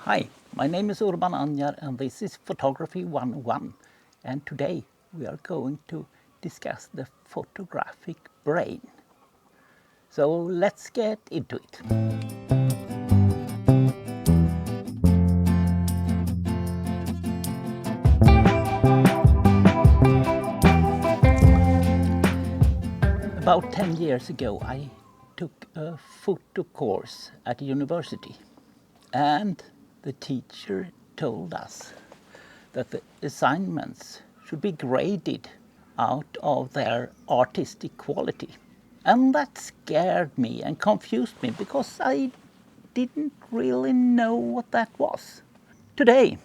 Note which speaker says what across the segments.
Speaker 1: Hi, my name is Urban Anjar and this is Photography 101, and today we are going to discuss the photographic brain. So let's get into it. About 10 years ago I took a photo course at a university, and the teacher told us that the assignments should be graded out of their artistic quality. And that scared me and confused me because I didn't really know what that was. Today,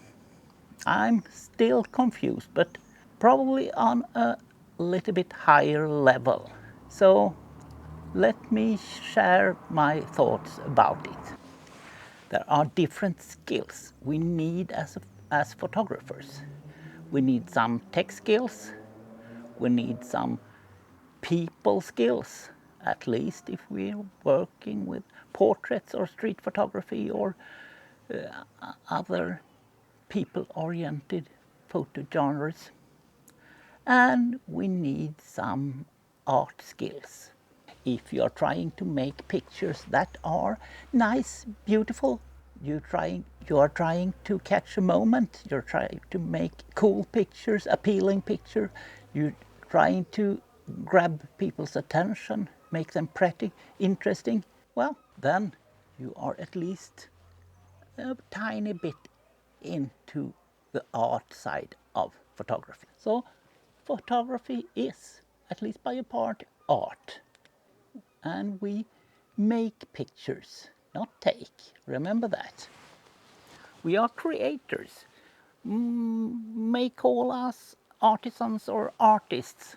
Speaker 1: I'm still confused, but probably on a little bit higher level. So let me share my thoughts about it. There are different skills we need as photographers. We need some tech skills, we need some people skills, at least if we're working with portraits or street photography or other people-oriented photo genres. And we need some art skills. If you are trying to make pictures that are nice, beautiful, you are trying to catch a moment, you're trying to make cool pictures, appealing picture, you're trying to grab people's attention, make them pretty, interesting, well, then you are at least a tiny bit into the art side of photography. So photography is, at least by a part, art. And we make pictures, not take. Remember that. We are creators. May call us artisans or artists,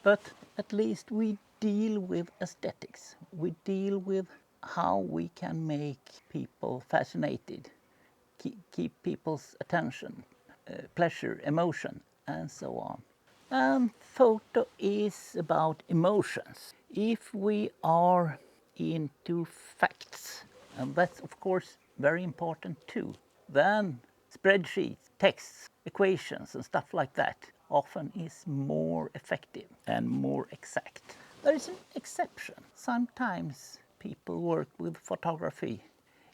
Speaker 1: but at least we deal with aesthetics. We deal with how we can make people fascinated, keep people's attention, pleasure, emotion, and so on. And photo is about emotions. If we are into facts, and that's of course very important too, then spreadsheets, texts, equations and stuff like that often is more effective and more exact. There is an exception. Sometimes people work with photography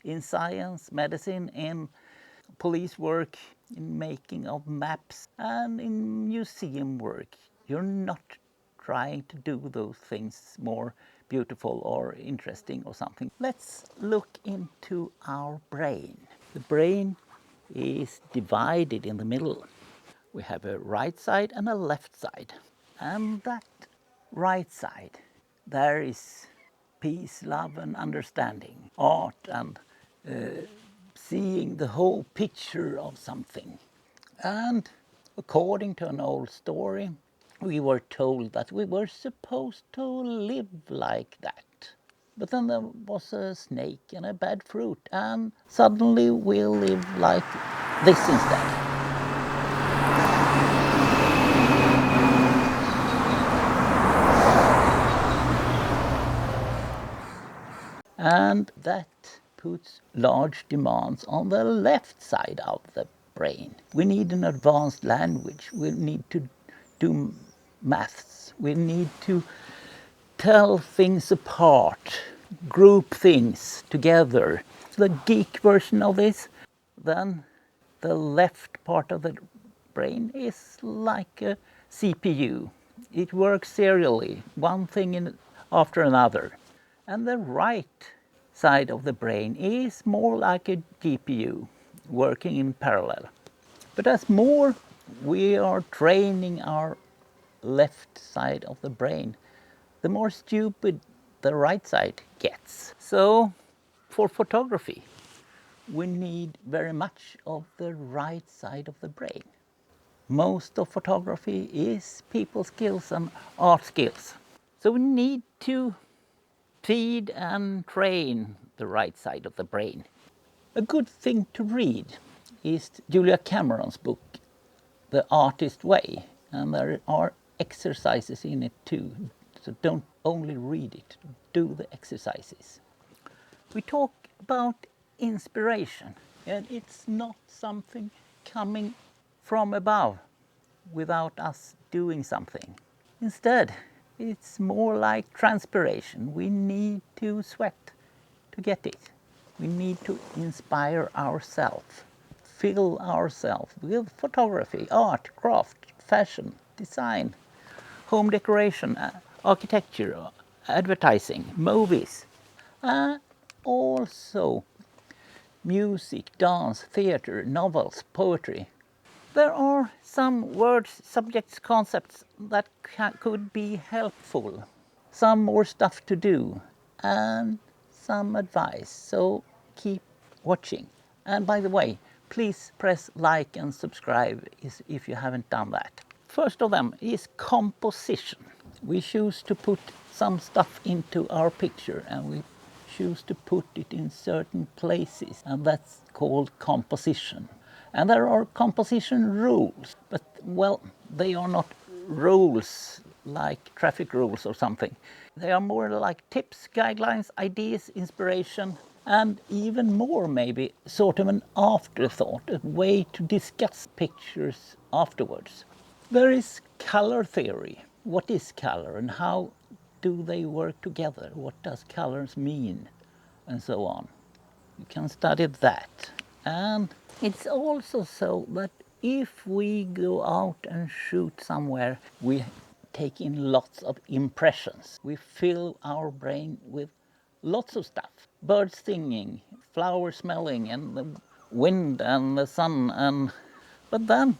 Speaker 1: in science, medicine, in police work, in making of maps, and in museum work. You're not trying to do those things more beautiful or interesting or something. Let's look into our brain. The brain is divided in the middle. We have a right side and a left side. And that right side, there is peace, love and understanding, art and seeing the whole picture of something. And according to an old story, we were told that we were supposed to live like that. But then there was a snake and a bad fruit, and suddenly we live like this instead. And that puts large demands on the left side of the brain. We need an advanced language. We need to do maths. We need to tell things apart, group things together. The geek version of this, then the left part of the brain is like a CPU. It works serially, one thing after another. And the right side of the brain is more like a GPU, working in parallel. But as more we are training our left side of the brain, the more stupid the right side gets. So for photography, we need very much of the right side of the brain. Most of photography is people skills and art skills. So we need to feed and train the right side of the brain. A good thing to read is Julia Cameron's book, The Artist Way, and there are exercises in it too. So don't only read it, do the exercises. We talk about inspiration. And it's not something coming from above without us doing something. Instead, it's more like transpiration. We need to sweat to get it. We need to inspire ourselves, fill ourselves with photography, art, craft, fashion, design, home decoration, architecture, advertising, movies, and also music, dance, theater, novels, poetry. There are some words, subjects, concepts that could be helpful, some more stuff to do, and some advice. So keep watching. And by the way, please press like and subscribe if you haven't done that. First of them is composition. We choose to put some stuff into our picture and we choose to put it in certain places, and that's called composition. And there are composition rules, but well, they are not rules like traffic rules or something. They are more like tips, guidelines, ideas, inspiration, and even more maybe sort of an afterthought, a way to discuss pictures afterwards. There is color theory. What is color and how do they work together? What does colors mean? And so on. You can study that. And it's also so that if we go out and shoot somewhere, we take in lots of impressions. We fill our brain with lots of stuff. Birds singing, flowers smelling, and the wind and the sun. But then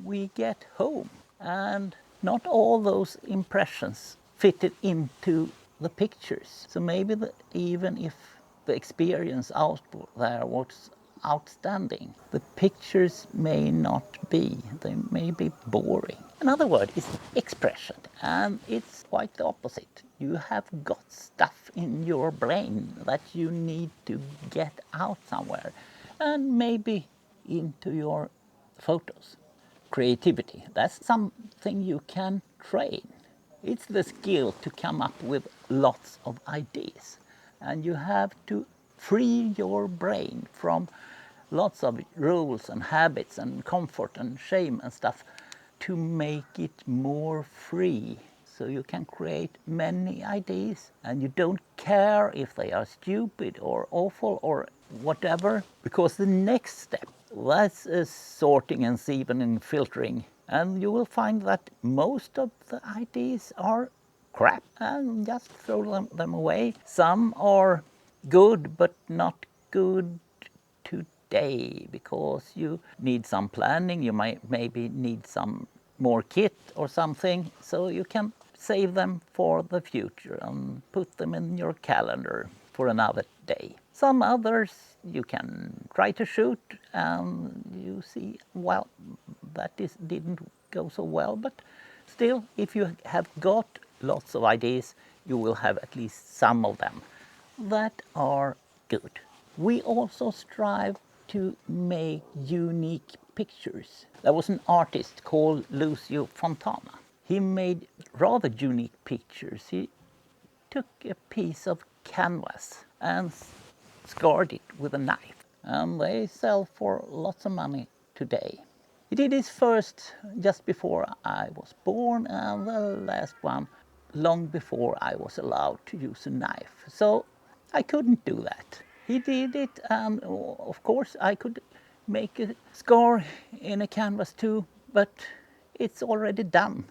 Speaker 1: we get home and not all those impressions fitted into the pictures. So maybe even if the experience out there was outstanding, the pictures may not be, they may be boring. Another word is expression, and it's quite the opposite. You have got stuff in your brain that you need to get out somewhere, and maybe into your photos. Creativity, that's something you can train. It's the skill to come up with lots of ideas, and you have to free your brain from lots of rules and habits and comfort and shame and stuff to make it more free, so you can create many ideas and you don't care if they are stupid or awful or whatever, because the next step, that's sorting and sieving and filtering, and you will find that most of the ideas are crap and just throw them away. Some are good but not good today because you need some planning, you might maybe need some more kit or something, so you can save them for the future and put them in your calendar for another day. Some others you can try to shoot and you see, well, that didn't go so well, but still, if you have got lots of ideas, you will have at least some of them that are good. We also strive to make unique pictures. There was an artist called Lucio Fontana. He made rather unique pictures. He took a piece of canvas and scarred it with a knife, and they sell for lots of money today. He did his first just before I was born, and the last one long before I was allowed to use a knife. So I couldn't do that. He did it, and of course I could make a scar in a canvas too, but it's already done.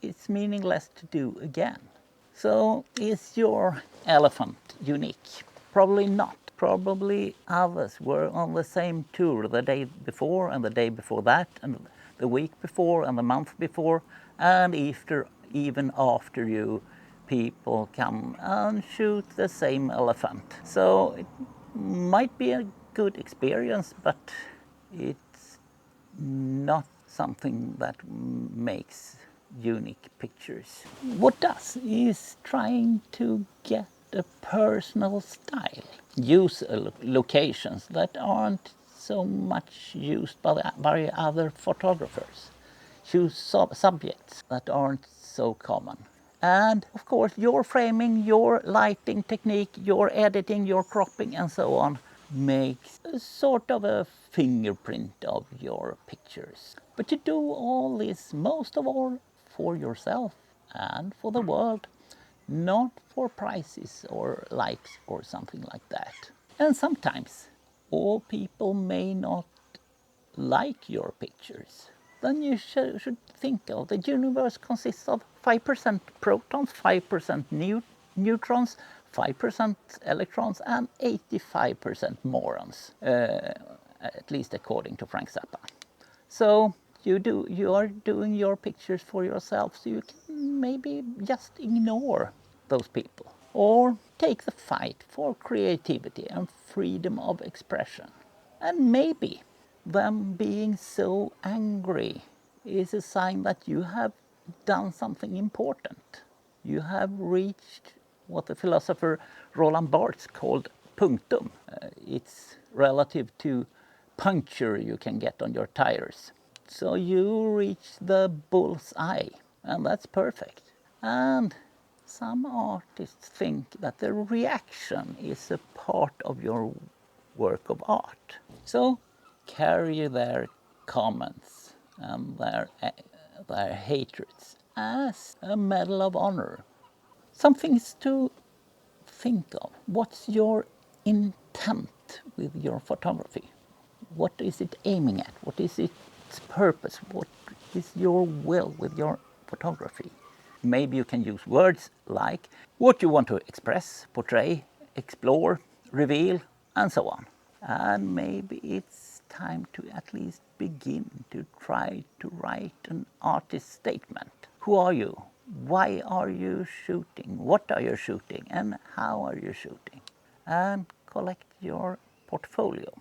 Speaker 1: It's meaningless to do again. So is your elephant unique? Probably not. Probably others were on the same tour the day before and the day before that and the week before and the month before, and even after you, people come and shoot the same elephant. So it might be a good experience, but it's not something that makes unique pictures. What does is trying to get a personal style. Use locations that aren't so much used by other photographers. Choose subjects that aren't so common. And of course, your framing, your lighting technique, your editing, your cropping, and so on, makes a sort of a fingerprint of your pictures. But you do all this most of all for yourself and for the world, not for prizes or likes or something like that. And sometimes all people may not like your pictures. Then you should think of the universe consists of 5% protons, 5% neutrons, 5% electrons, and 85% morons, at least according to Frank Zappa. So you are doing your pictures for yourself, so you can maybe just ignore those people. Or take the fight for creativity and freedom of expression. And maybe them being so angry is a sign that you have done something important. You have reached what the philosopher Roland Barthes called punctum. It's relative to puncture you can get on your tires. So you reach the bull's eye, and that's perfect. And some artists think that the reaction is a part of your work of art. So carry their comments and their hatreds as a medal of honor. Some things to think of. What's your intent with your photography? What is it aiming at? What is its purpose? What is your will with your photography? Maybe you can use words like what you want to express, portray, explore, reveal, and so on. And maybe it's time to at least begin to try to write an artist statement. Who are you? Why are you shooting? What are you shooting? And how are you shooting? And collect your portfolio,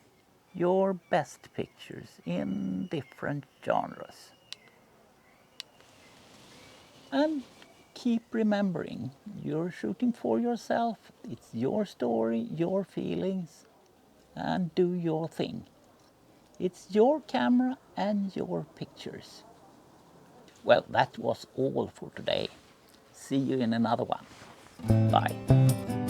Speaker 1: your best pictures in different genres. And keep remembering, you're shooting for yourself. It's your story, your feelings, and do your thing. It's your camera and your pictures. Well, that was all for today. See you in another one. Bye.